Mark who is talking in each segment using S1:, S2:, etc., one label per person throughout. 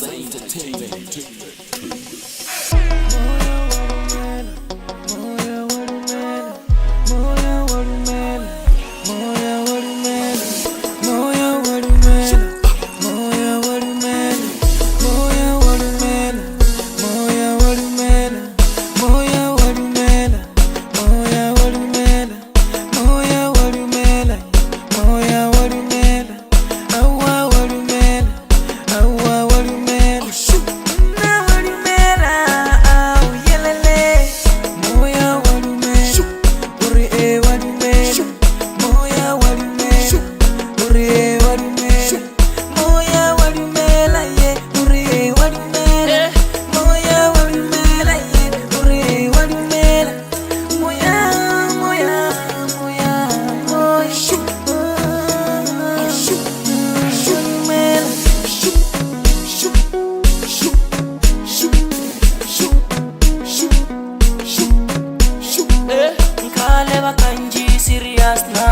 S1: Entertainment.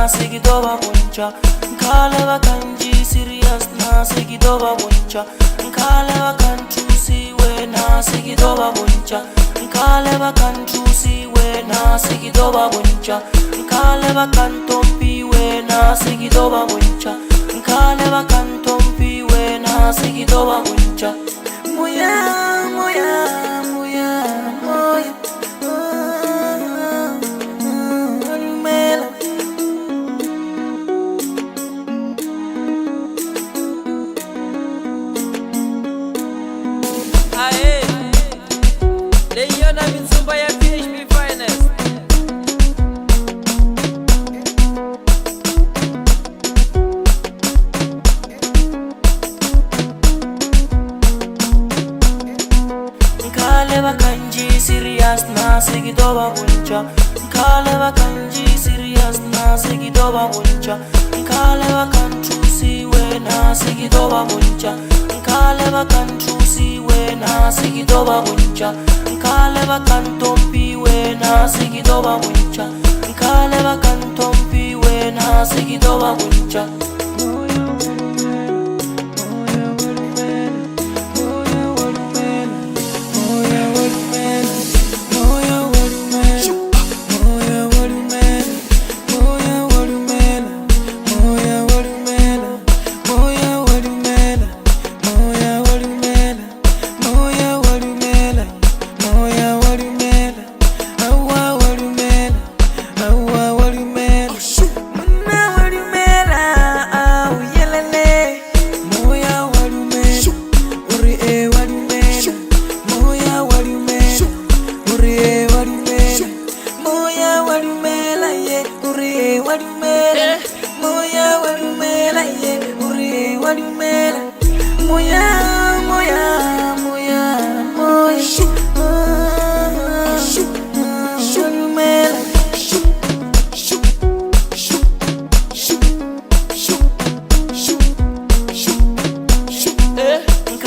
S2: Seguidova buncha, Kaleva kanji serious na seguidova buncha, Kaleva kan chusi we na seguidova buncha, Kaleva kan chusi we na seguidova buncha, Kaleva kan tompi we na seguidova buncha, Kaleva kan tompi we na seguidova buncha. Moya moya moya moya.
S3: Aê, Leiana Mitsumba ya PHP Finest.
S2: Kaleva kanji serious na seguidova buncha, Kaleva kanji serious na seguidova buncha, Kaleva kan chusi we na seguidova buncha, Kaleva kan chusi we na seguidova buncha, Kaleva kan tompi we na seguidova buncha, Kaleva kan tompi we na seguidova buncha.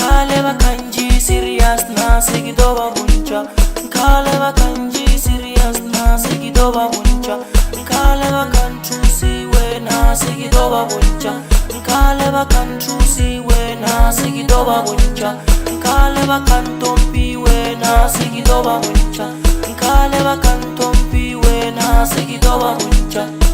S2: Kaleva kanji serious na seguidova buncha, Kaleva kanji serious na seguidova buncha, Kaleva kan chusi we na seguidova buncha, Kaleva kan chusi we na seguidova buncha, Kaleva kan tompi we na seguidova buncha, Kaleva kan tompi we na seguidova buncha.